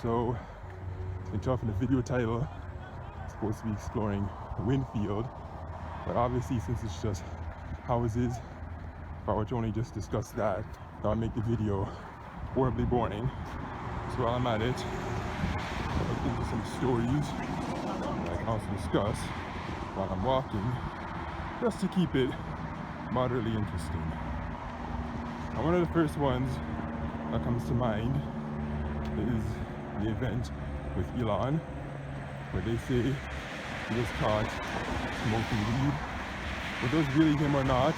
So, you can tell from the video title, it's supposed to be exploring Windfield, but obviously since it's just houses, if I were to only just discuss that, that would make the video horribly boring. So while I'm at it, I looked into some stories that I can also discuss while I'm walking, just to keep it moderately interesting. Now, one of the first ones that comes to mind is the event with Elon, where they say he was caught smoking weed. Whether it was really him or not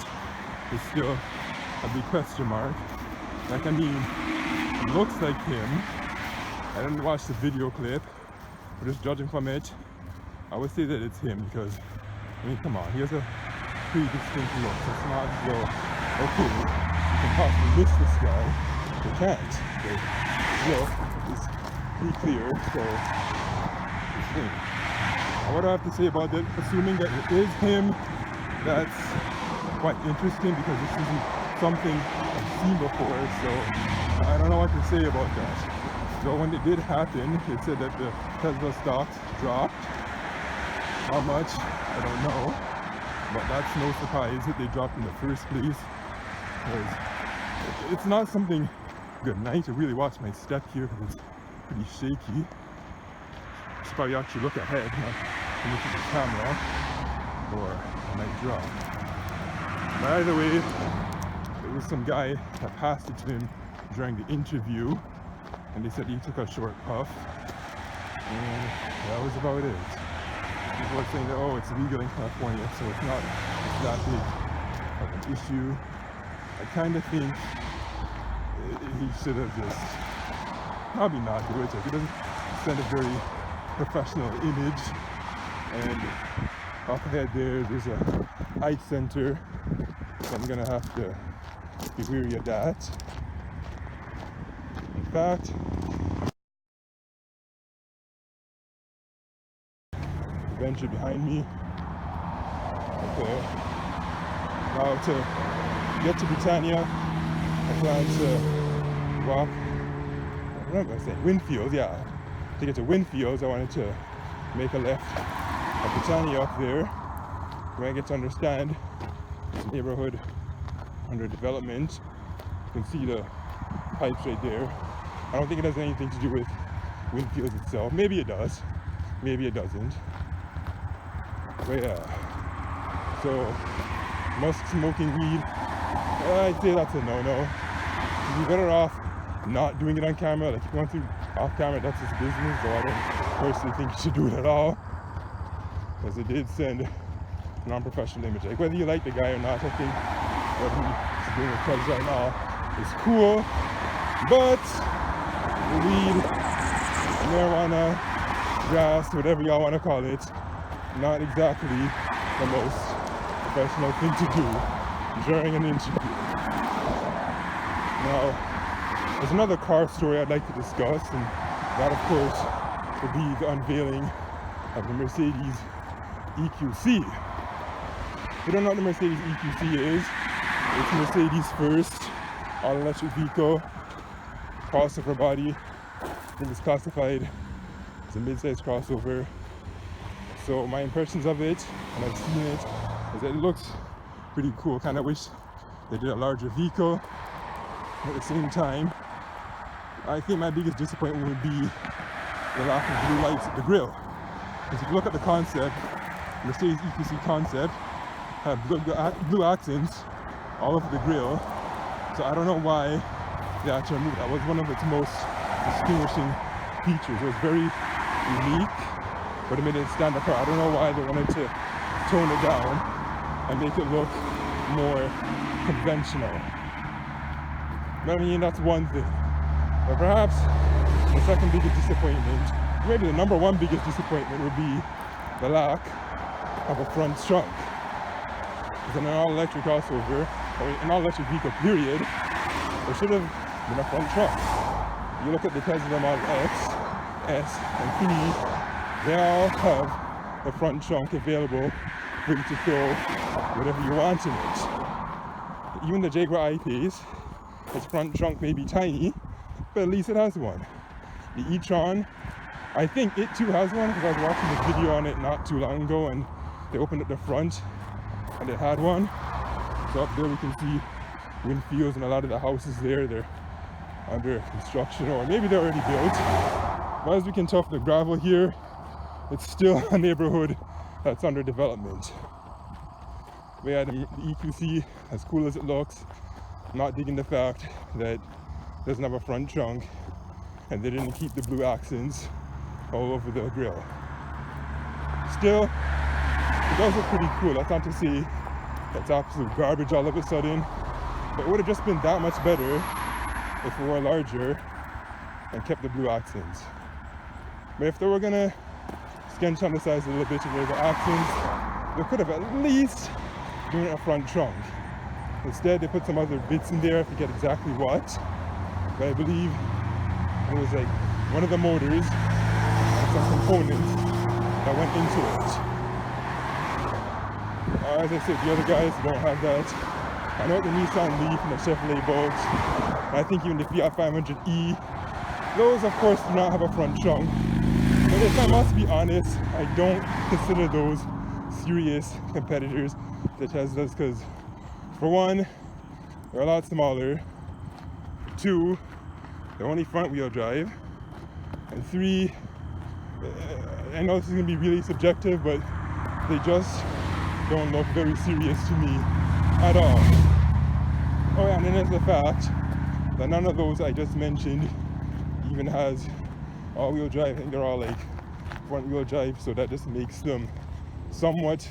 is still a big question mark. Like, I mean, it looks like him. I didn't watch the video clip, but just judging from it, I would say that it's him because, I mean, come on, he has a pretty distinct look. So it's not as though, okay, you can possibly miss this guy. You can't. The look is pretty clear, so what do I have to say about that? Assuming that it is him, that's quite interesting because this isn't something I've seen before, so I don't know what to say about that. So when it did happen, it said that the Tesla stocks dropped. How much? I don't know. But that's no surprise that they dropped in the first place. Because it's not something good. And I need to really watch my step here because it's pretty shaky. I should probably actually look ahead, not look at the camera, or I might drop. But either way, there was some guy that passed it to him during the interview, and they said he took a short puff, and that was about it. People are saying that, oh, it's legal in California, so it's not that big of an issue. I kind of think he should have just probably not do it. It doesn't send a very professional image. And up ahead there's a height center, so I'm gonna have to be wary of that. In fact, the venture behind me. Okay. Now to get to Britannia, I plan to walk. What am I saying? Windfields, yeah. To get to Windfields, I wanted to make a left at Britannia up there, where I get to understand this neighborhood under development. You can see the pipes right there. I don't think it has anything to do with Windfields itself. Maybe it does, maybe it doesn't. But yeah, so Musk smoking weed, I'd say that's a no-no. You'd be better off not doing it on camera. Like, if you want to off camera, that's his business, so I don't personally think you should do it at all, because it did send a non-professional image. Like, whether you like the guy or not, I think what he's doing with clubs right now is cool, but weed, marijuana, grass, whatever y'all want to call it, not exactly the most professional thing to do during an interview. Now, there's another car story I'd like to discuss, and that, of course, would be the unveiling of the Mercedes EQC. If you don't know what the Mercedes EQC is, it's Mercedes' first all-electric vehicle, crossover body. I think it's classified as a mid-size crossover. So my impressions of it, and I've seen it, is that it looks pretty cool. Kind of wish they did a larger vehicle. At the same time, I think my biggest disappointment would be the lack of blue lights at the grille. Because if you look at the concept, Mercedes EQC concept have blue accents all over the grille. So I don't know why they had to remove that. Was one of its most distinguishing features. It was very unique, but it made it stand apart. I don't know why they wanted to tone it down and make it look more conventional. But I mean, that's one thing. But perhaps the second biggest disappointment, maybe the number one biggest disappointment, would be the lack of a front trunk. Because in an all-electric crossover, or an all-electric vehicle period, there should have been a front trunk. You look at the Tesla Model X, S, and T, they all have the front trunk available for you to throw whatever you want in it. Even the Jaguar I-Pace, its front trunk may be tiny, but at least it has one. The e-tron, I think it too has one, because I was watching this video on it not too long ago, and they opened up the front and it had one. So up there we can see Windfields, and a lot of the houses there, they're under construction, or maybe they're already built. But as we can tell from the gravel here, it's still a neighborhood that's under development. But yeah, the EQC, as cool as it looks, not digging the fact that it doesn't have a front trunk, and they didn't keep the blue accents all over the grill. Still, it does look pretty cool. That's not to say that's absolute garbage all of a sudden, but it would have just been that much better if it were larger and kept the blue accents. But if they were gonna sketch on the size a little bit to get the accents, they could have at least done a front trunk. Instead, they put some other bits in there. I forget exactly what, but I believe it was like one of the motors and some components that went into it. As I said, the other guys don't have that. I know the Nissan Leaf and the Chevrolet Bolt, and I think even the Fiat 500e, those of course do not have a front trunk. But if I must be honest, I don't consider those serious competitors to Teslas, because for one, they're a lot smaller. For two, they're only front wheel drive. And three, I know this is gonna be really subjective, but they just don't look very serious to me at all. Oh yeah, and then there's the fact that none of those I just mentioned even has all-wheel drive. I think they're all like front-wheel drive, so that just makes them somewhat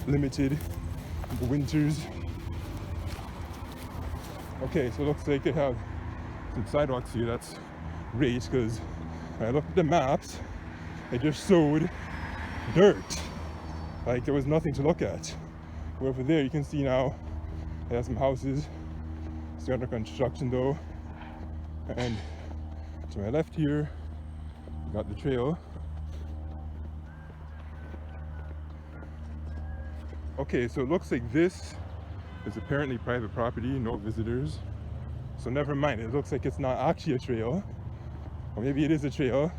limited in the winters. Okay, so it looks like they have some sidewalks here. That's great, because when I looked at the maps, it just showed dirt. Like there was nothing to look at. Where over there you can see now they have some houses still under construction though. And to my left here, you got the trail. Okay, so it looks like this is apparently private property, no visitors. So never mind, it looks like it's not actually a trail. Or maybe it is a trail,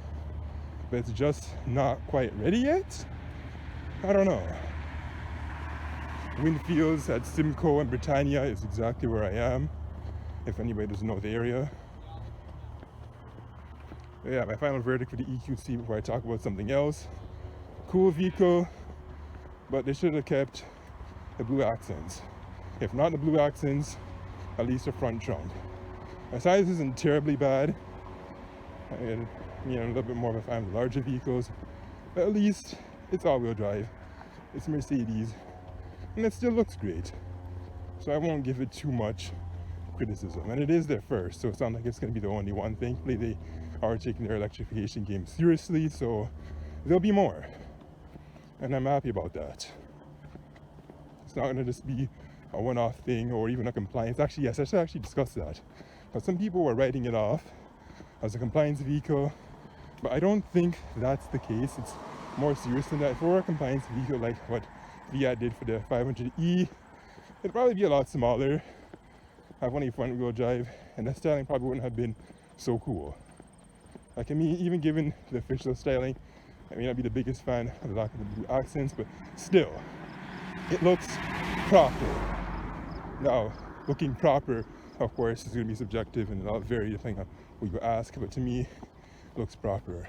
but it's just not quite ready yet? I don't know. Windfields at Simcoe and Britannia is exactly where I am, if anybody doesn't know the area. But yeah, my final verdict for the EQC before I talk about something else. Cool vehicle, but they should have kept the blue accents. If not the blue accents, at least the front trunk. My size isn't terribly bad. And, a little bit more of a fan of larger vehicles, but at least it's all-wheel drive. It's Mercedes, and it still looks great. So I won't give it too much criticism. And it is their first, so it's not like it's going to be the only one. Thankfully, they are taking their electrification game seriously, so there'll be more. And I'm happy about that. It's not going to just be a one-off thing or even a compliance. Actually, yes, I should actually discuss that. But some people were writing it off as a compliance vehicle, but I don't think that's the case. It's more serious than that. For a compliance vehicle like what Fiat did for the 500e, it'd probably be a lot smaller, have only front wheel drive, and the styling probably wouldn't have been so cool. Like, I mean, even given the official styling, I may not be the biggest fan of the lack of the blue accents, but still, it looks proper. Now, looking proper, of course, is going to be subjective and it'll vary depending on what you ask, but to me, it looks proper.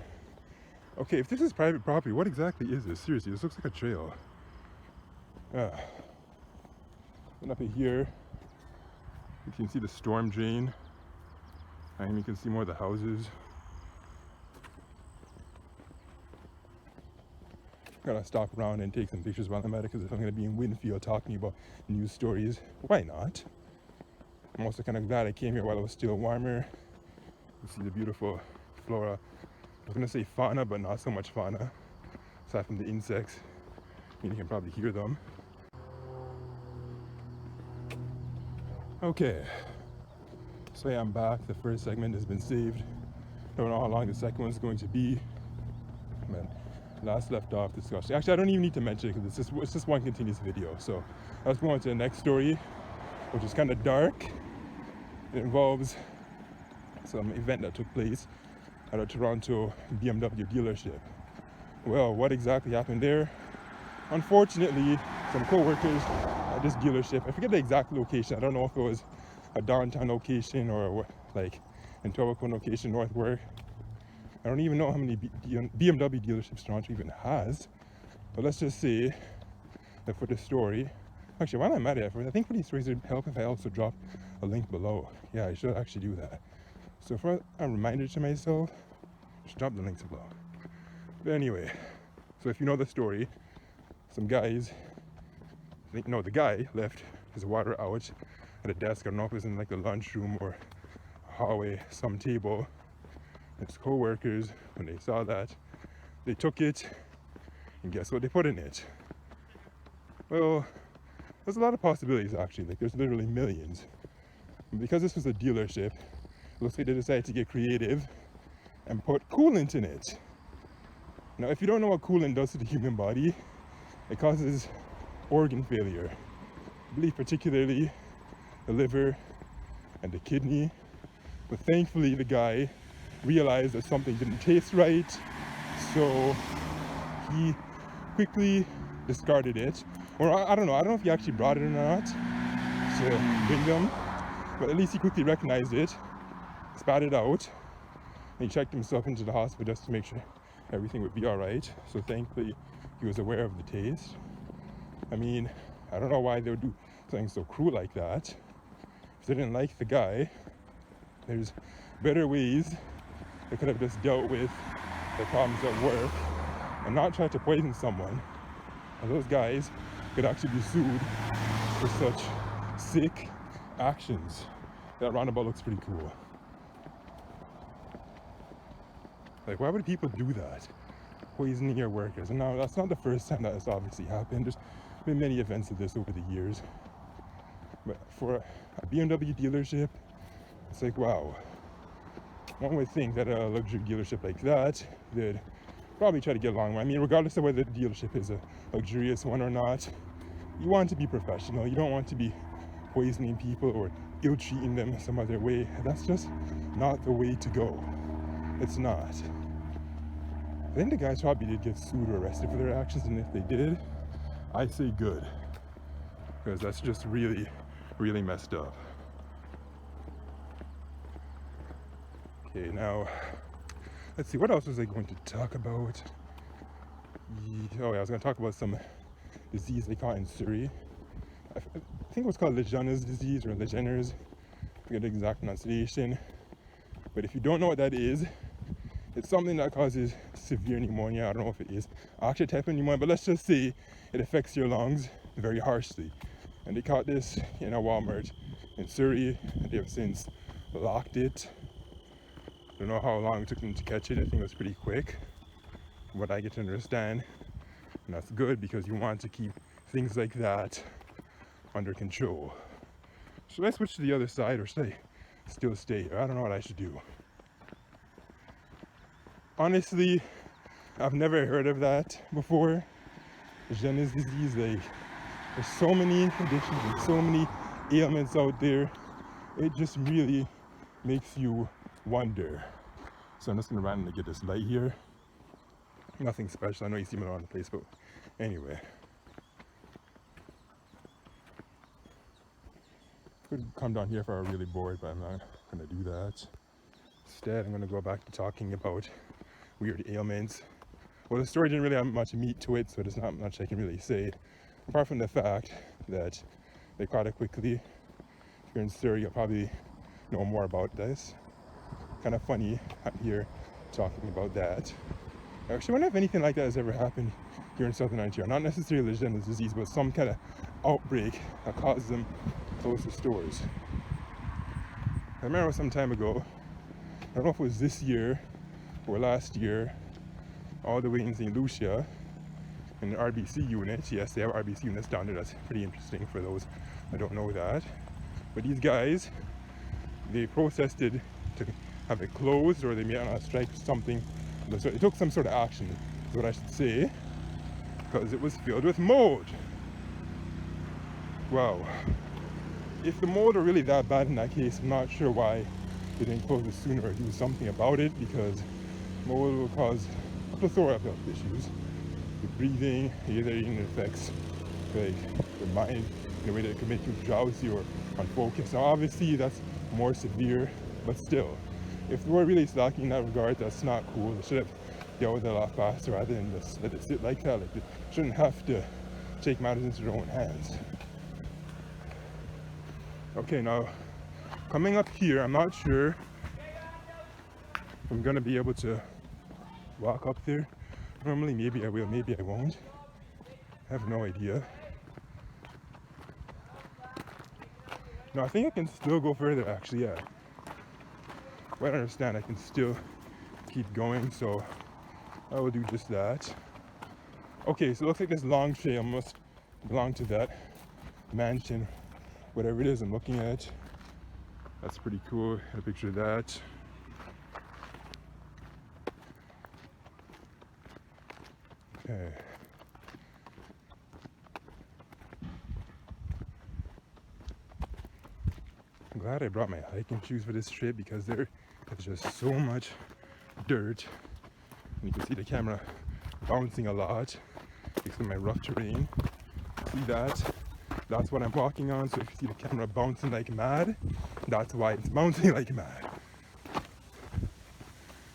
Okay, if this is private property, what exactly is this? Seriously, this looks like a trail. And up here, you can see the storm drain, and you can see more of the houses. I'm gonna stop around and take some pictures while I'm at it, because if I'm gonna be in Windfield talking about news stories, why not? I'm also kind of glad I came here while it was still warmer. You see the beautiful flora. I was gonna say fauna, but not so much fauna. Aside from the insects, you can probably hear them. Okay, so yeah, I'm back. The first segment has been saved. Don't know how long the second one's going to be. Man, last left off discussion. Actually, I don't even need to mention it because it's just one continuous video. So let's go on to the next story, which is kind of dark. It involves some event that took place at a Toronto BMW dealership. Well, what exactly happened there? Unfortunately, some co-workers at this dealership, I forget the exact location, I don't know if it was a downtown location or like in Etobicoke location, Northwark. I don't even know how many BMW dealerships Toronto even has, but let's just say that for the story, actually, why am I mad at it? I think for these stories it would help if I also drop a link below. Yeah, I should actually do that. So for a reminder to myself, just drop the links below. But anyway, so if you know the story, some guys, the guy left his water out at a desk. I don't know if it was in like the lunchroom or hallway, some table. His co-workers, when they saw that, they took it, and guess what they put in it? Well, there's a lot of possibilities actually, like there's literally millions. And because this was a dealership, it looks like they decided to get creative and put coolant in it. Now, if you don't know what coolant does to the human body, it causes organ failure. I believe particularly the liver and the kidney. But thankfully the guy realized that something didn't taste right, so he quickly discarded it. Or I don't know if he actually brought it or not to bring them, but at least he quickly recognized it, spat it out, and he checked himself into the hospital just to make sure everything would be alright. So thankfully he was aware of the taste. I mean, I don't know why they would do something so cruel like that. If they didn't like the guy, there's better ways they could have just dealt with the problems at work and not try to poison someone. And those guys could actually be sued for such sick actions. That roundabout looks pretty cool. Like, why would people do that? Poisoning your workers. And now that's not the first time that has obviously happened. There's been many events of this over the years. But for a BMW dealership, it's like, wow. One would think that a luxury dealership like that, they'd probably try to get along. I mean, regardless of whether the dealership is a luxurious one or not, you want to be professional. You don't want to be poisoning people or ill-treating them some other way. That's just not the way to go. It's not. I think the guys probably did get sued or arrested for their actions, and if they did, I say good. Because that's just really, really messed up. Okay, now, let's see, what else was I going to talk about? Oh yeah, I was going to talk about some disease they caught in Surrey. I think it was called Lejeun's disease or Lejeun's. I forget the exact pronunciation. But if you don't know what that is, it's something that causes severe pneumonia. I don't know if it is actually a type of pneumonia, but let's just say it affects your lungs very harshly. And they caught this in a Walmart in Surrey, and they have since locked it. I don't know how long it took them to catch it. I think it was pretty quick, from what I get to understand. And that's good because you want to keep things like that under control. Should I switch to the other side or should I still stay here? I don't know what I should do. Honestly, I've never heard of that before. Lejeun's disease, there's so many conditions and so many ailments out there. It just really makes you wonder. So I'm just gonna randomly get this light here. Nothing special. I know you see me around the place, but anyway. Could come down here if I were really bored, but I'm not gonna do that. Instead, I'm gonna go back to talking about weird ailments. Well, the story didn't really have much meat to it, so there's not much I can really say, apart from the fact that they caught it quickly. If you're in Surrey, you'll probably know more about this. Kind of funny, I'm here talking about that. I actually wonder if anything like that has ever happened here in Southern Ontario. Not necessarily Lejeun's disease, but some kind of outbreak that causes them to close the stores. I remember some time ago, I don't know if it was this year or last year, all the way in St. Lucia, in the RBC unit. Yes, they have RBC units down there. That's pretty interesting for those that don't know that. But these guys, they protested to have it closed, or they made on a strike or something. So they took some sort of action, is what I should say, because it was filled with mold. Wow. If the mold are really that bad in that case, I'm not sure why they didn't close it sooner or do something about it, because mold will cause a plethora of health issues. Your breathing, either even affects like your mind in a way that it can make you drowsy or unfocused. Now obviously that's more severe, but still, if we're really slacking in that regard, that's not cool. They should have dealt with it a lot faster rather than just let it sit like that. Like, they shouldn't have to take matters into their own hands. Okay, now coming up here, I'm not sure if I'm gonna be able to walk up there. Normally, maybe I will, maybe I won't. I have no idea. No, I think I can still go further actually, yeah. Well, I understand I can still keep going, so I will do just that. Okay, so it looks like this long trail must belong to that mansion, whatever it is I'm looking at. That's pretty cool. Got a picture of that. Okay. I'm glad I brought my hiking shoes for this trip because there is just so much dirt. And you can see the camera bouncing a lot because of my rough terrain. See that? That's what I'm walking on, so if you see the camera bouncing like mad, that's why it's bouncing like mad.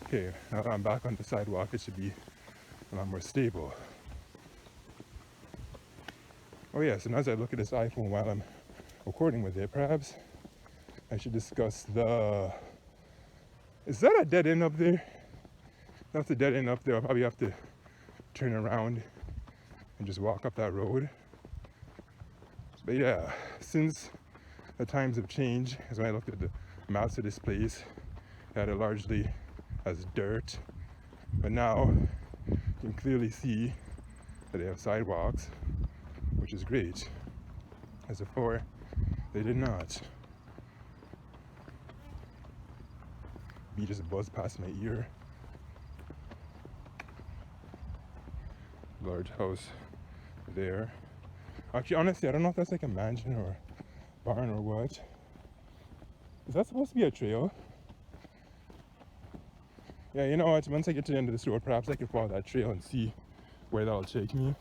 Okay, now that I'm back on the sidewalk, it should be a lot more stable. Oh yes, and as I look at this iPhone while I'm recording with it, perhaps I should discuss the... Is that a dead end up there? That's a dead end up there. I'll probably have to turn around and just walk up that road. But yeah, since the times have changed, as when I looked at the maps of this place, I had it largely as dirt. But now you can clearly see that they have sidewalks, which is great. As before, they did not. Bee just buzzed past my ear. Large house there. Actually, honestly, I don't know if that's like a mansion or barn or what. Is that supposed to be a trail? Yeah, you know what? Once I get to the end of this road, perhaps I can follow that trail and see where that'll take me.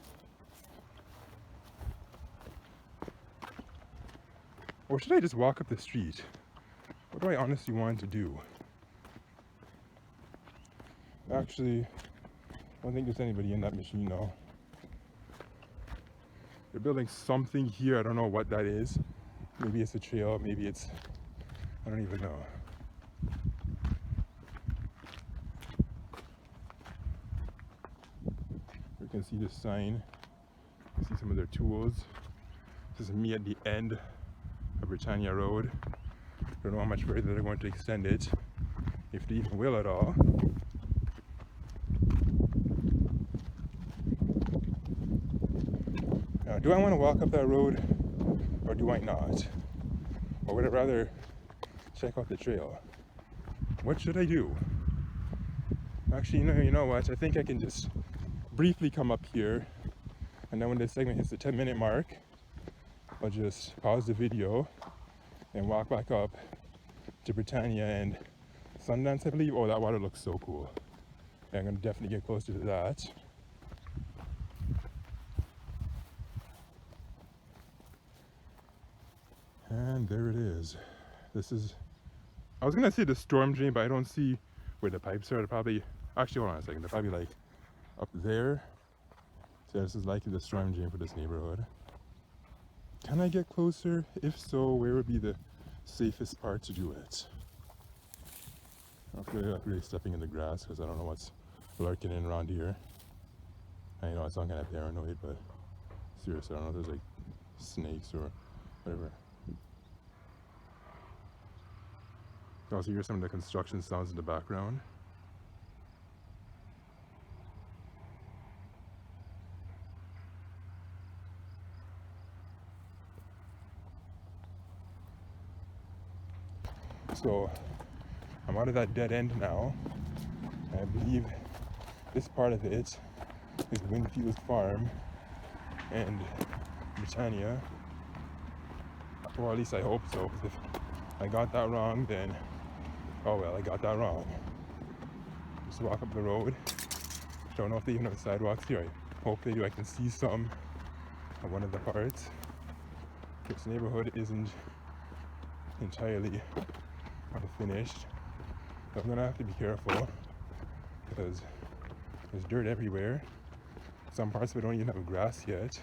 Or should I just walk up the street? What do I honestly want to do? Actually, I don't think there's anybody in that machine now. They're building something here. I don't know what that is. Maybe it's a trail. Maybe it's... I don't even know. You can see the sign. You see some of their tools. This is me at the end of Britannia Road. I don't know how much further they're going to extend it, if they even will at all. Now, do I want to walk up that road or do I not? Or would I rather check out the trail? What should I do? Actually, you know what? I think I can just briefly come up here, and then when this segment hits the 10-minute mark, I'll just pause the video and walk back up to Britannia and Sundance, I believe. Oh, that water looks so cool. Yeah, I'm gonna definitely get closer to that. And there it is. This is, I was gonna say the storm drain, but I don't see where the pipes are. They're probably, actually hold on a second, they're probably like up there. So this is likely the storm drain for this neighborhood. Can I get closer? If so, where would be the safest part to do it? I'm not really stepping in the grass because I don't know what's lurking in around here. I know it's not kind of paranoid, but seriously, I don't know if there's like snakes or whatever. You can also hear some of the construction sounds in the background. So I'm out of that dead end now. I believe this part of it is Windfields Farm and Britannia. Or at least I hope so, because if I got that wrong, then oh well, I got that wrong. Just walk up the road. Don't know if they even have sidewalks here. I hope they do. I can see some of one of the parts. This neighborhood isn't entirely unfinished. So I'm gonna have to be careful because there's dirt everywhere. Some parts of it don't even have grass yet.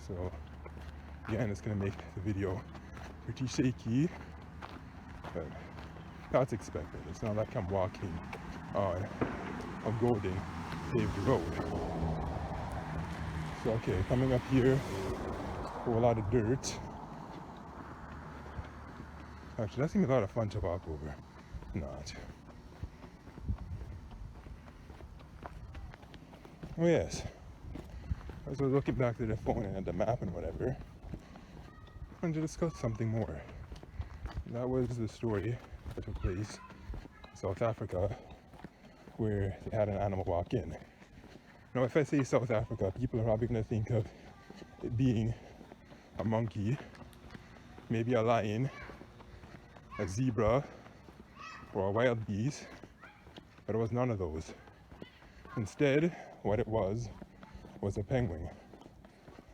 So again, it's gonna make the video pretty shaky, but that's expected. It's not like I'm walking on a golden paved road. So okay, coming up here, a lot of dirt. Actually, that's gonna be a lot of fun to walk over. Not. Oh yes. As I was looking back to the phone and at the map and whatever, I wanted to discuss something more. That was the story that took place in South Africa, where they had an animal walk in. Now, if I say South Africa, people are probably going to think of it being a monkey, maybe a lion, a zebra, or a wild beast, but it was none of those. Instead, what it was a penguin.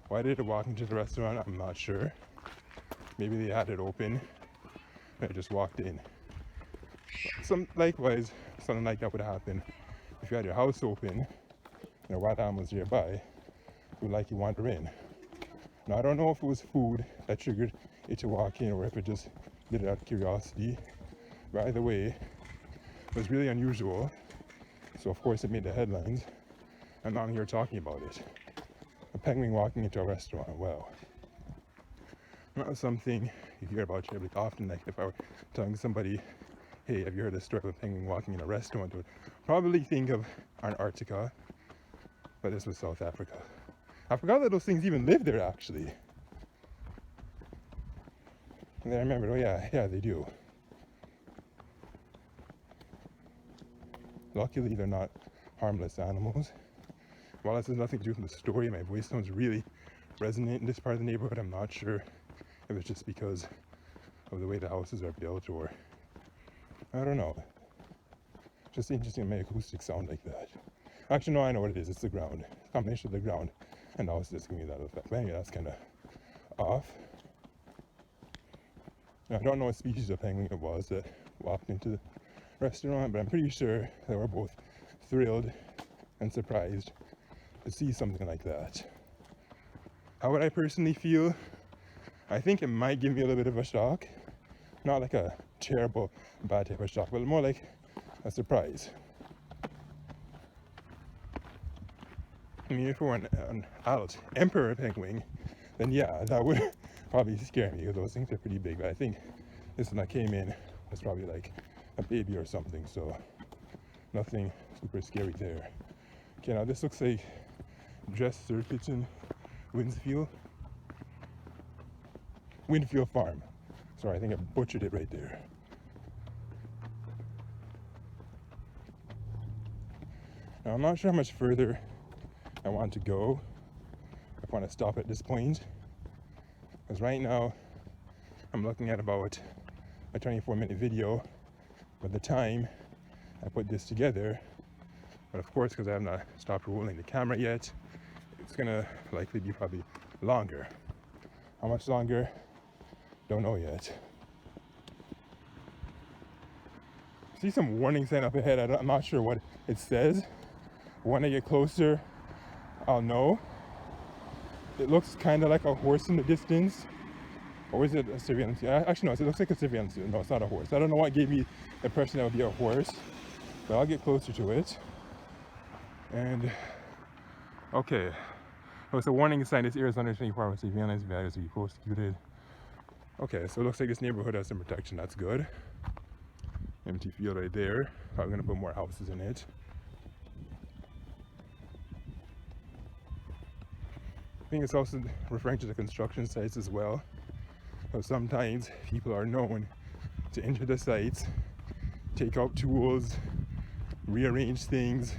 Why did it walk into the restaurant? I'm not sure. Maybe they had it open and it just walked in. Likewise, something like that would happen if you had your house open and a wild animal was nearby. It would likely wander in. Now, I don't know if it was food that triggered it to walk in or if it just did it out of curiosity. But either way, it was really unusual. So of course it made the headlines. And now I'm here talking about it. A penguin walking into a restaurant. Well, not something you hear about terribly often. Like if I were telling somebody, hey, have you heard the story of a penguin walking in a restaurant? They would probably think of Antarctica, but this was South Africa. I forgot that those things even lived there actually. And then I remembered, oh yeah, they do. Luckily, they're not harmless animals. While this has nothing to do with the story, my voice sounds really resonant in this part of the neighborhood. I'm not sure if it's just because of the way the houses are built or I don't know. Just interesting to make acoustics sound like that. Actually, no, I know what it is. It's the ground. It's a combination of the ground and the house that's giving me that effect. But anyway, that's kind of off. Now, I don't know what species of penguin it was that walked into the restaurant, but I'm pretty sure they were both thrilled and surprised to see something like that. How would I personally feel? I think it might give me a little bit of a shock. Not like a terrible, bad type of shock, but more like a surprise. I mean, if it were an adult emperor penguin, then yeah, that would probably scare me because those things are pretty big. But I think this one that came in was probably like a baby or something, so nothing super scary there. Okay, now this looks like dress circuits in Windfield Farm. Sorry, I think I butchered it right there. Now I'm not sure how much further I want to go. I want to stop at this point, because right now I'm looking at about a 24-minute video by the time I put this together. But of course, because I have not stopped rolling the camera yet, it's gonna likely be probably longer. How much longer? Don't know yet. See some warning sign up ahead. I'm not sure what it says. When I get closer, I'll know. It looks kind of like a horse in the distance. Or is it a surveillance? Actually, no, it looks like a surveillance. No, it's not a horse. I don't know what gave me the impression that would be a horse, but I'll get closer to it. And okay, oh, it's a warning sign. This area is under 24 hours surveillance. Values will be prosecuted. Okay, so it looks like this neighborhood has some protection. That's good. Empty field right there. Probably gonna put more houses in it. I think it's also referring to the construction sites as well. So sometimes people are known to enter the sites, take out tools, rearrange things,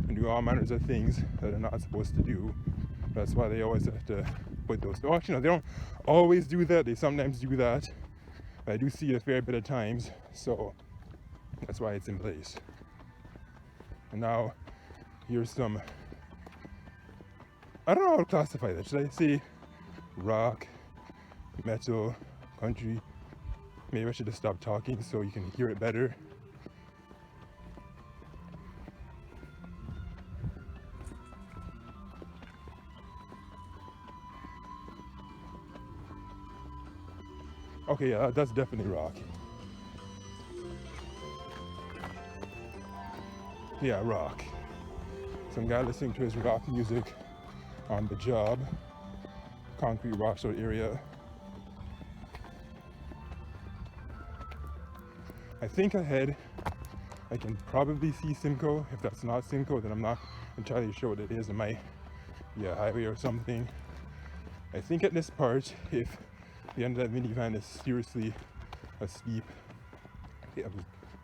and do all manners of things that they're not supposed to do. That's why they always have to put those. Oh, actually, no, they don't always do that. They sometimes do that. But I do see it a fair bit of times, so that's why it's in place. And now here's some, I don't know how to classify that. Should I say rock, metal, country? Maybe I should just stop talking so you can hear it better. Okay, yeah, that's definitely rock. Yeah, rock. Some guy listening to his rock music on the job. Concrete rock sort of area. I think ahead I can probably see Simcoe. If that's not Simcoe, then I'm not entirely sure what it is. It might be a highway or something. I think at this part, if the end of that minivan is seriously a steep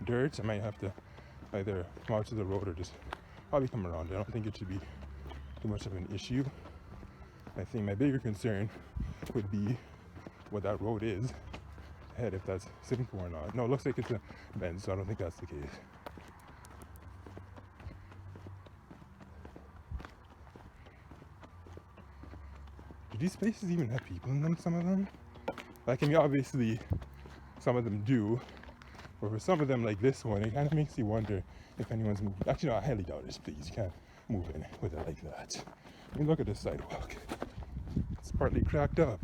dirt, I might have to either come out to the road or just probably come around. I don't think it should be too much of an issue. I think my bigger concern would be what that road is ahead, if that's Simcoe or not. No, it looks like it's a bend, so I don't think that's the case. Do these places even have people in them, some of them? Like, I mean, obviously, some of them do. But for some of them, like this one, it kind of makes you wonder if anyone's moving. Actually, no, I highly doubt it. Please, you can't move in with it like that. I mean, look at this sidewalk. It's partly cracked up.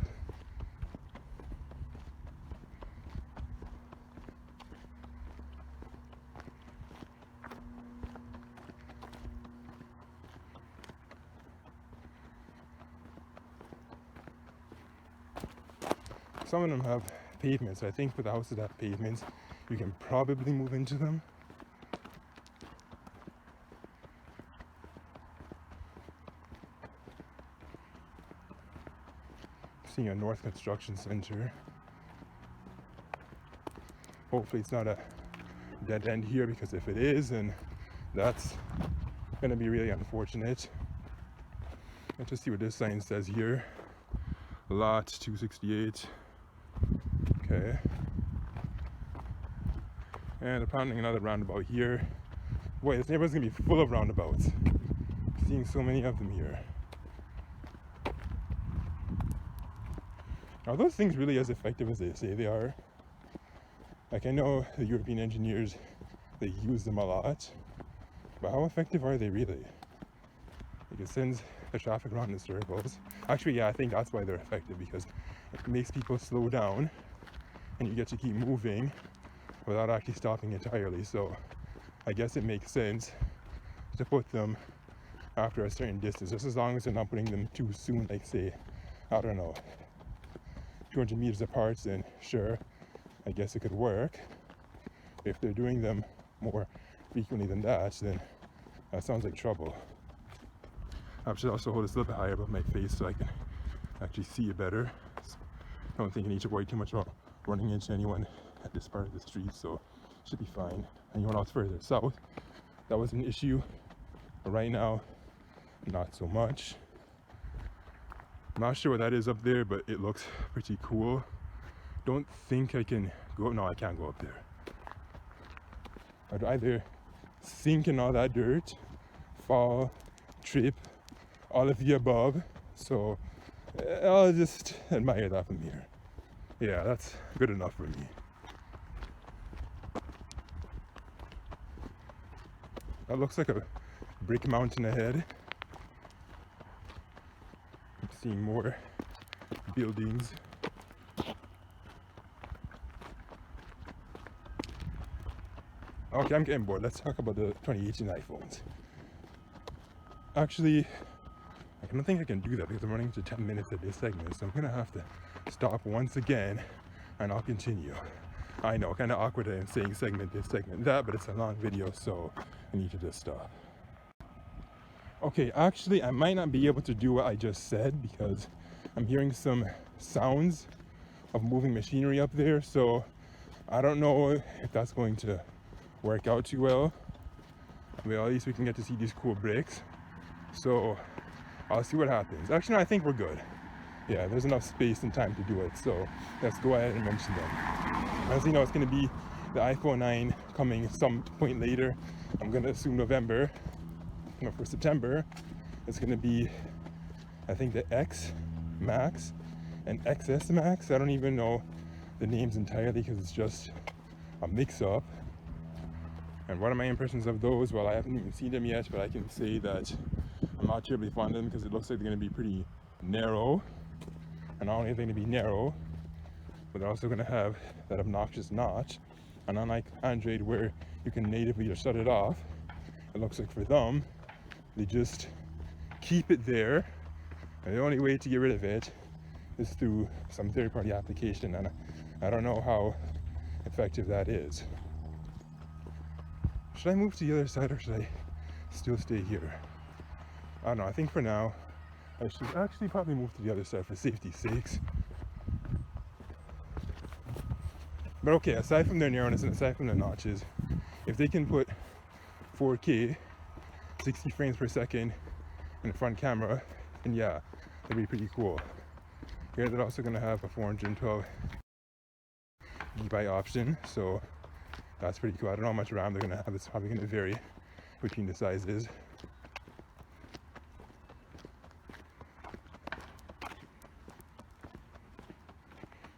Some of them have pavements. I think for the houses that have pavements, you can probably move into them. Seeing a North Construction Center. Hopefully it's not a dead end here, because if it is, then that's gonna be really unfortunate. Let's just see what this sign says here. Lot 268. Okay. And they're planning another roundabout here. Boy, this neighborhood's gonna be full of roundabouts. I'm seeing so many of them here. Are those things really as effective as they say they are? Like, I know the European engineers, they use them a lot, but how effective are they really? Like, it sends the traffic around in circles. Actually, yeah, I think that's why they're effective, because it makes people slow down and you get to keep moving without actually stopping entirely. So I guess it makes sense to put them after a certain distance, just as long as they're not putting them too soon, like say, I don't know, 200 meters apart, then sure, I guess it could work. If they're doing them more frequently than that, then that sounds like trouble. I should also hold this a little bit higher above my face so I can actually see it better. I don't think I need to worry too much about running into anyone at this part of the street, so it should be fine. Anyone else further south, that was an issue. But right now, not so much. I'm not sure what that is up there, but it looks pretty cool. Don't think I can go. No, I can't go up there. I'd either sink in all that dirt, fall, trip, all of the above. So I'll just admire that from here. Yeah, that's good enough for me. That looks like a brick mountain ahead. I'm seeing more buildings. Okay, I'm getting bored. Let's talk about the 2018 iPhones. Actually, I don't think I can do that because I'm running into 10 minutes of this segment, so I'm gonna have to stop once again and I'll continue. I know, kind of awkward that I'm saying segment this, segment that, but it's a long video, so I need to just stop. Okay, actually, I might not be able to do what I just said because I'm hearing some sounds of moving machinery up there, so I don't know if that's going to work out too well. Well, at least we can get to see these cool bricks. So I'll see what happens. Actually, no, I think we're good. Yeah, there's enough space and time to do it. So let's go ahead and mention them. As you know, it's going to be the iPhone 9 coming some point later. I'm gonna assume November, for September, it's gonna be, I think, the X Max and XS Max. I don't even know the names entirely because it's just a mix-up. And what are my impressions of those? Well, I haven't even seen them yet, but I can say that I'm not terribly fond of them because it looks like they're going to be pretty narrow. And not only are they going to be narrow, but they're also going to have that obnoxious notch. And unlike Android, where you can natively just shut it off, it looks like for them, they just keep it there. And the only way to get rid of it is through some third-party application. And I don't know how effective that is. Should I move to the other side or should I still stay here? I don't know. I think for now, I should actually probably move to the other side for safety's sakes. But okay, aside from their narrowness and aside from the notches, if they can put 4K, 60 frames per second in the front camera, then yeah, that'd be pretty cool. Here they're also going to have a 412 GB option, so that's pretty cool. I don't know how much RAM they're going to have. It's probably going to vary between the sizes.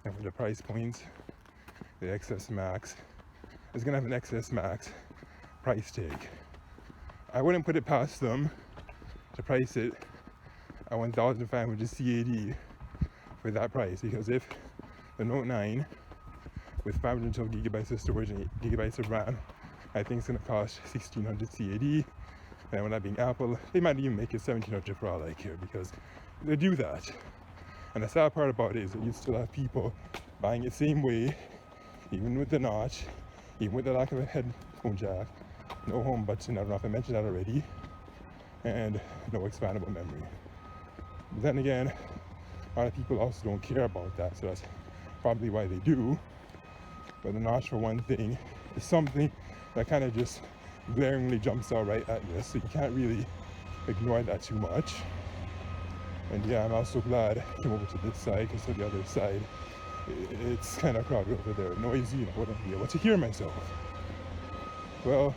And for the price points, the XS Max is going to have an XS Max price tag. I wouldn't put it past them to price it at 1,500 CAD for that price, because if the Note 9 with 512 gigabytes of storage and 8 gigabytes of RAM, I think it's going to cost 1,600 CAD. And with that being Apple, they might even make it 1,700 for all I care, because they do that. And the sad part about it is that you still have people buying it same way, even with the notch, even with the lack of a headphone jack, no home button, I don't know if I mentioned that already, and no expandable memory. But then again, a lot of people also don't care about that, so that's probably why they do. But the notch, for one thing, is something that kind of just glaringly jumps out right at you, so you can't really ignore that too much. And yeah, I'm also glad I came over to this side, because to the other side, it's kind of crowded over there, noisy, and I wouldn't be able to hear myself. Well,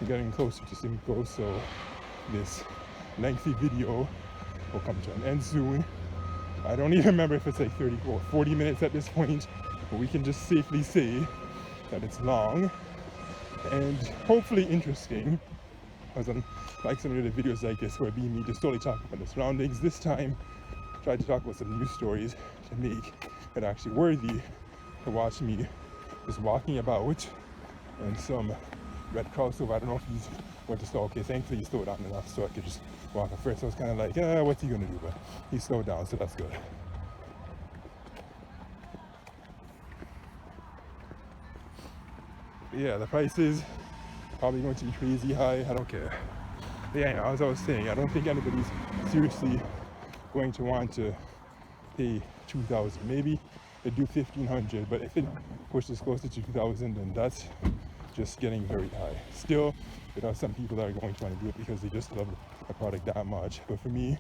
we're getting closer to Simcoe, so this lengthy video will come to an end soon. I don't even remember if it's like 30 or 40 minutes at this point, but we can just safely say that it's long and hopefully interesting, because unlike some of the videos like this where me just solely talking about the surroundings, this time I tried to talk about some news stories to make it actually worthy to watch me just walking about. And some red crossover, I don't know if he's went to slow. Okay, thankfully he slowed down enough so I could just walk at first. I was kind of like, what's he gonna do? But he slowed down, so that's good. Yeah, the price is probably going to be crazy high. I don't care. But yeah, as I was saying, I don't think anybody's seriously going to want to pay 2,000. Maybe they do 1,500, but if it pushes closer to 2,000, then that's just getting very high. Still, there are some people that are going to want to do it because they just love the product that much. But for me,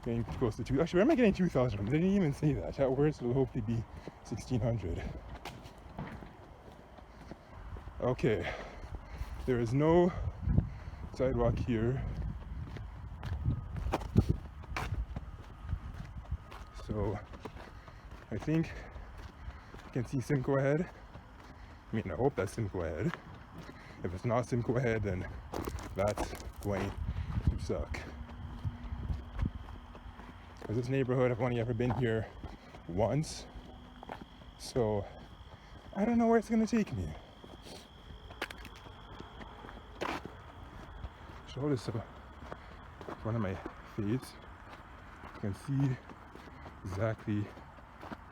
getting close to 2,000, actually, where am I getting 2,000 from? They didn't even say that. At worst, it'll hopefully be 1,600. Okay, there is no sidewalk here, so I think I can see Simcoe ahead. I mean, I hope that's Simcoe ahead. If it's not Simcoe ahead, then that's going to suck. Because this neighborhood, I've only ever been here once, so I don't know where it's going to take me. Should hold this up in front of my face. You can see exactly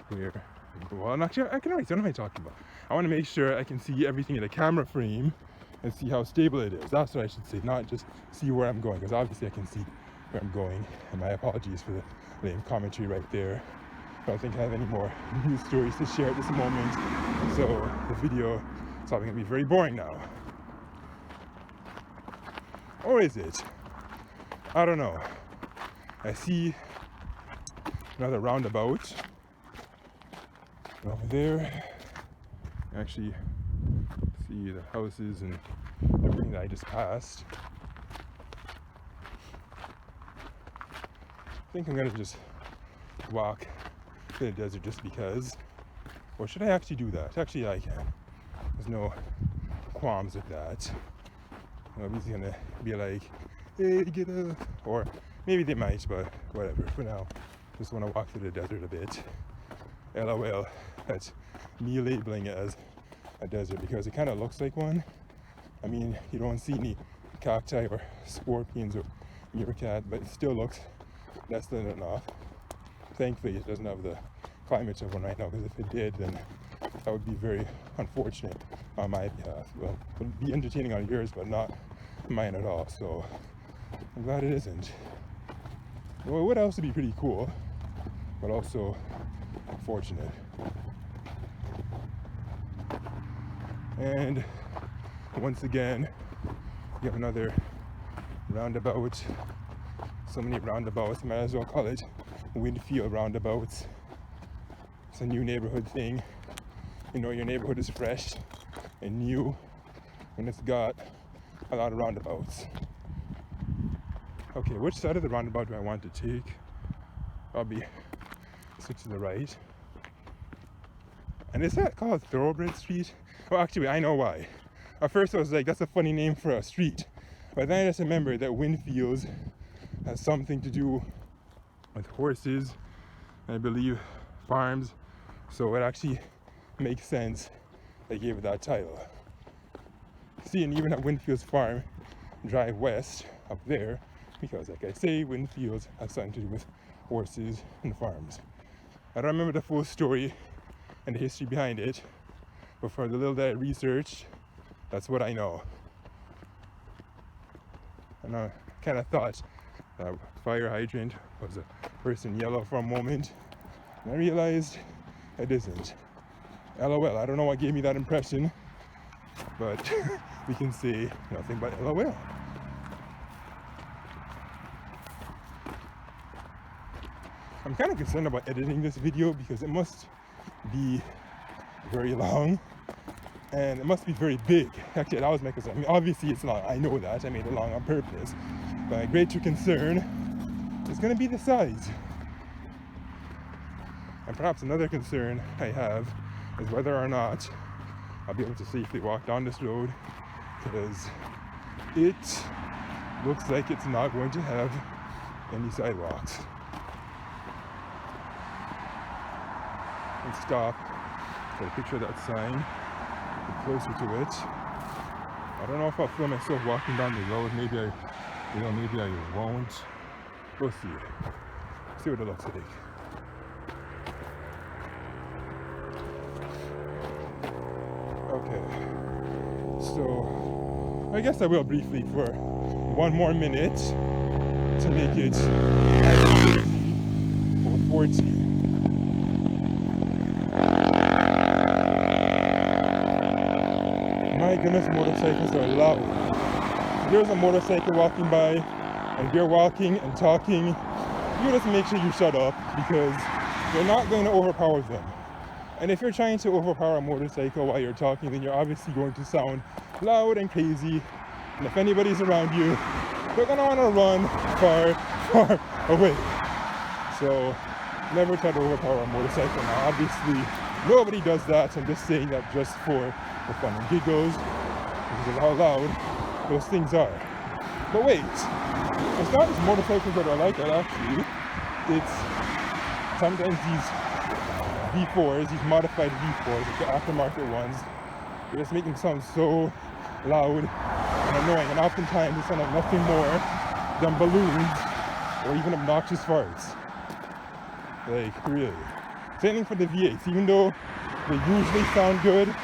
where I'm going. Well, actually, I can already see what am I talking about. I want to make sure I can see everything in the camera frame and see how stable it is. That's what I should say, not just see where I'm going, because obviously I can see where I'm going. And my apologies for the lame commentary right there. I don't think I have any more news stories to share at this moment, so the video is probably going to be very boring now. Or is it? I don't know. I see another roundabout over there. Actually, See the houses and everything that I just passed. I think I'm gonna just walk to the desert just because. Or should I actually do that? Actually, I can. There's no qualms with that. Nobody's gonna be like, hey, get up. Or maybe they might, but whatever. For now, just wanna walk through the desert a bit. LOL at me labeling it as a desert because it kind of looks like one. I mean, you don't see any cacti or scorpions or meerkat, but it still looks less than enough. Thankfully, it doesn't have the climate of one right now, because if it did, then that would be very unfortunate on my behalf. Well, it would be entertaining on yours, but not mine at all. So I'm glad it isn't. Well, it would also be pretty cool, but also unfortunate. And once again, you have another roundabout. So many roundabouts, might as well call it Windfield roundabouts. It's a new neighborhood thing. You know your neighborhood is fresh and new when it's got a lot of roundabouts. Okay, which side of the roundabout do I want to take? I'll be switch to the right. And is that called Thoroughbred Street? Oh, actually, I know why. At first I was like, that's a funny name for a street. But then I just remembered that Windfields has something to do with horses, and I believe farms. So it actually makes sense they gave it that title. See, and even at Windfields Farm, drive west up there, because like I say, Windfields has something to do with horses and farms. I don't remember the full story and the history behind it, but for the little that I researched, that's what I know. And I kind of thought that fire hydrant was a person yellow for a moment, and I realized it isn't. LOL, I don't know what gave me that impression, but we can say nothing but LOL. I'm kind of concerned about editing this video because it must be very long and it must be very big. Actually, that was my concern. I mean, obviously it's long, I know that, I made it long on purpose, but my greater concern is going to be the size. And perhaps another concern I have is whether or not I'll be able to safely walk down this road, because it looks like it's not going to have any sidewalks. And stop, get a picture of that sign, get closer to it. I don't know if I'll film myself walking down the road. Maybe I won't. We'll see what it looks like. Okay, so I guess I will briefly for one more minute to make it 40. My goodness, motorcycles are loud. If there's a motorcycle walking by and you're walking and talking, you just make sure you shut up, because you're not going to overpower them. And if you're trying to overpower a motorcycle while you're talking, then you're obviously going to sound loud and crazy. And if anybody's around you, they're going to want to run far, far away. So never try to overpower a motorcycle. Now, obviously, nobody does that. I'm just saying that just for the fun and giggles, because of how loud those things are. But wait, it's not just motorcycles that are like that, actually. It's sometimes these V4s, these modified V4s, like the aftermarket ones, they just make them sound so loud and annoying, and oftentimes they sound like nothing more than balloons or even obnoxious farts. Like, really. Same thing for the V8s, even though they usually sound good,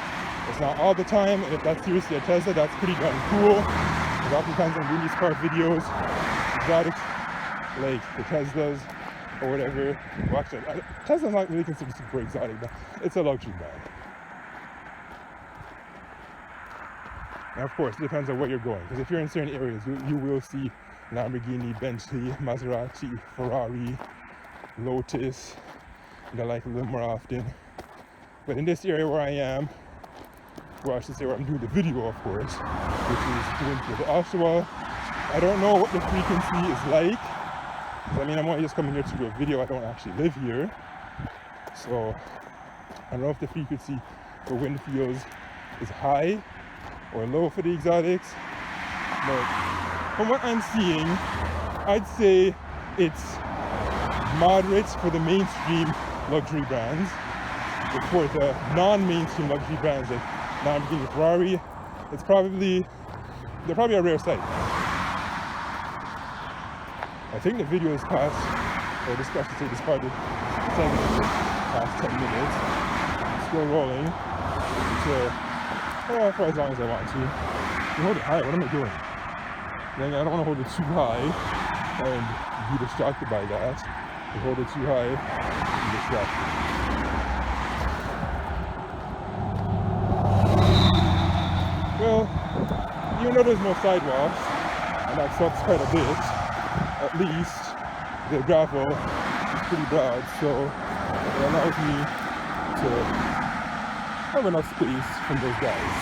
it's not all the time, and if that's seriously a Tesla, that's pretty darn cool. Because oftentimes I'm doing these car videos, exotics, like the Teslas, or whatever. Well, actually, Tesla's not really considered super exotic, but it's a luxury brand. And of course, it depends on where you're going, because if you're in certain areas, you will see Lamborghini, Bentley, Maserati, Ferrari, Lotus, that I like a little more often. But in this area where I am, well, I should say where I'm doing the video, of course, which is Windfields. Oshawa. I don't know what the frequency is like. I mean, I'm only just coming here to do a video. I don't actually live here. So I don't know if the frequency for Windfields is high or low for the exotics. But from what I'm seeing, I'd say it's moderate for the mainstream luxury brands. But for the non-mainstream luxury brands like Lamborghini, Ferrari, they're probably a rare sight. I think the video is past, or this, I should say this part is past 10 minutes. Still rolling for as long as I want to. You hold it high, what am I doing? Then I don't want to hold it too high and be distracted by that. You hold it too high and be distracted. Well, even though there's no sidewalks, and that sucks quite a bit, at least the gravel is pretty broad, so it allows me to have enough space from those guys.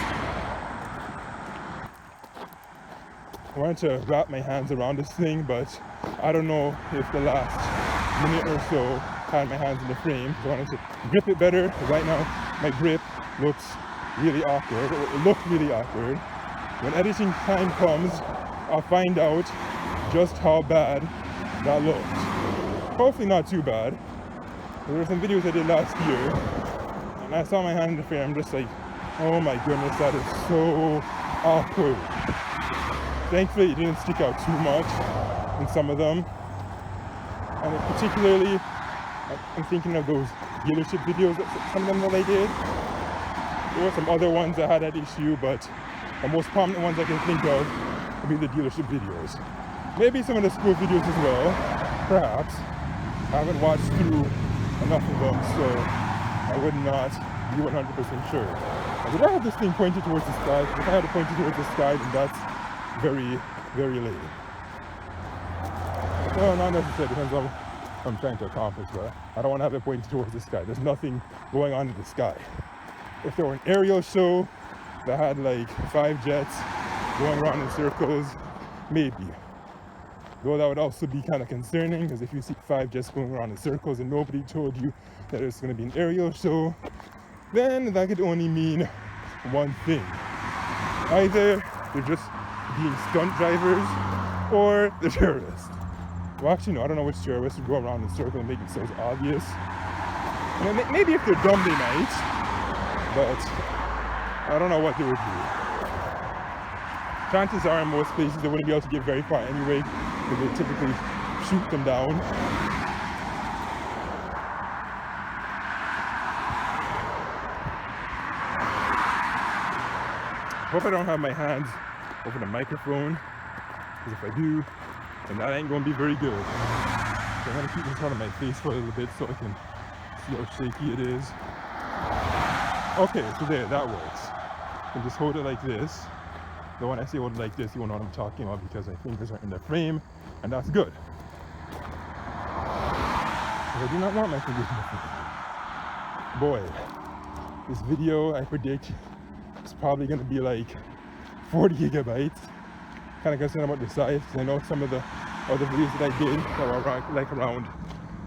I wanted to wrap my hands around this thing, but I don't know if the last minute or so had my hands in the frame. So I wanted to grip it better. Right now, my grip looks really awkward. It looked really awkward. When editing time comes, I'll find out just how bad that looked. Hopefully not too bad. There were some videos I did last year, and I saw my hand in the frame. I'm just like, oh my goodness, that is so awkward. Thankfully, it didn't stick out too much in some of them. And particularly, I'm thinking of those dealership videos, some of them that I did. There were some other ones that had that issue, but the most prominent ones I can think of would be the dealership videos. Maybe some of the school videos as well, perhaps. I haven't watched through enough of them, so I would not be 100% sure. But if I have this thing pointed towards the sky, if I had it pointed towards the sky, then that's very, very late. Well, not necessarily, depends on what I'm trying to accomplish, but I don't want to have it pointed towards the sky. There's nothing going on in the sky. If there were an aerial show that had like 5 jets going around in circles, maybe. Though that would also be kind of concerning, because if you see 5 jets going around in circles and nobody told you that it's going to be an aerial show, then that could only mean one thing. Either they're just being stunt drivers, or they're terrorists. Well, actually, no, I don't know which terrorists would go around in circles and make it so obvious. And maybe if they're dumb, they might, but I don't know what they would do. Chances are in most places they wouldn't be able to get very far anyway, because they typically shoot them down. Hope I don't have my hands over the microphone, because if I do, then that ain't gonna be very good. So I'm gonna keep this out of my face for a little bit so I can see how shaky it is. Okay, so there, that works. And just hold it like this. The one I say hold it like this, you won't know what I'm talking about because my fingers are in the frame, and that's good. But I do not want my fingers in the frame. Boy, this video, I predict, is probably gonna be like 40 gigabytes. Kind of concerned about the size, because I know some of the other videos that I did that were like around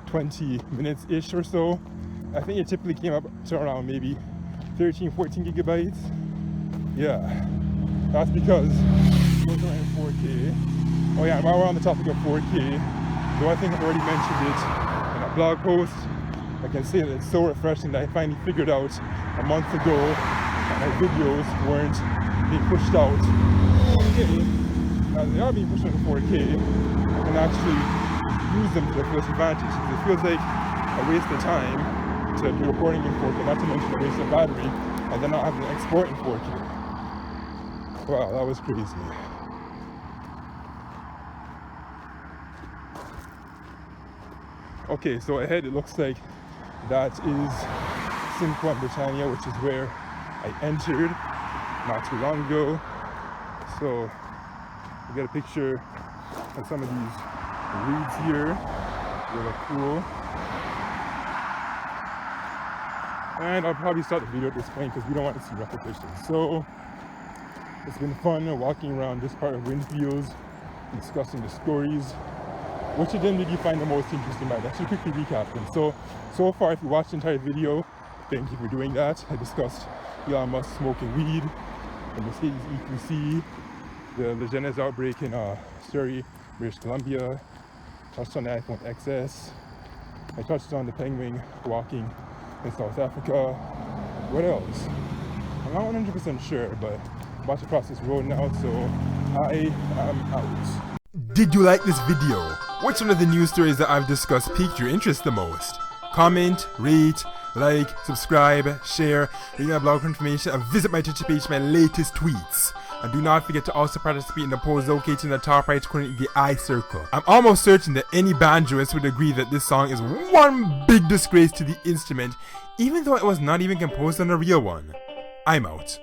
20 minutes-ish or so, I think it typically came up to around maybe 13, 14 gigabytes. Yeah, that's because those are in 4K. Oh yeah, while we're on the topic of 4K, though I think I've already mentioned it in a blog post, I can say that it's so refreshing that I finally figured out a month ago that my videos weren't being pushed out 4K. As they are being pushed into 4K, I can actually use them to their fullest advantage. Because it feels like a waste of time to be recording in 4K, not to mention a waste of battery, and then not having to export in 4K. Wow, that was crazy. Okay, so ahead it looks like that is Simcoe and Britannia, which is where I entered not too long ago. So I get a picture of some of these reeds here. They look cool. And I'll probably start the video at this point because we don't want to see repetition. So it's been fun walking around this part of Windfields, discussing the stories. Which of them did you find the most interesting? I should quickly recap them. So far, if you watched the entire video, thank you for doing that. I discussed Elon Musk smoking weed, the Mercedes EQC, the Legenda's outbreak in Surrey, British Columbia, touched on the iPhone XS, I touched on the penguin walking in South Africa. What else? I'm not 100% sure, but I'm about to cross this road now, so I am out. Did you like this video? Which one of the news stories that I've discussed piqued your interest the most? Comment, rate, like, subscribe, share, read my blog for information, and visit my Twitter page for my latest tweets. And do not forget to also participate in the polls located in the top right corner in the I circle. I'm almost certain that any banjoist would agree that this song is one big disgrace to the instrument, even though it was not even composed on a real one. I'm out.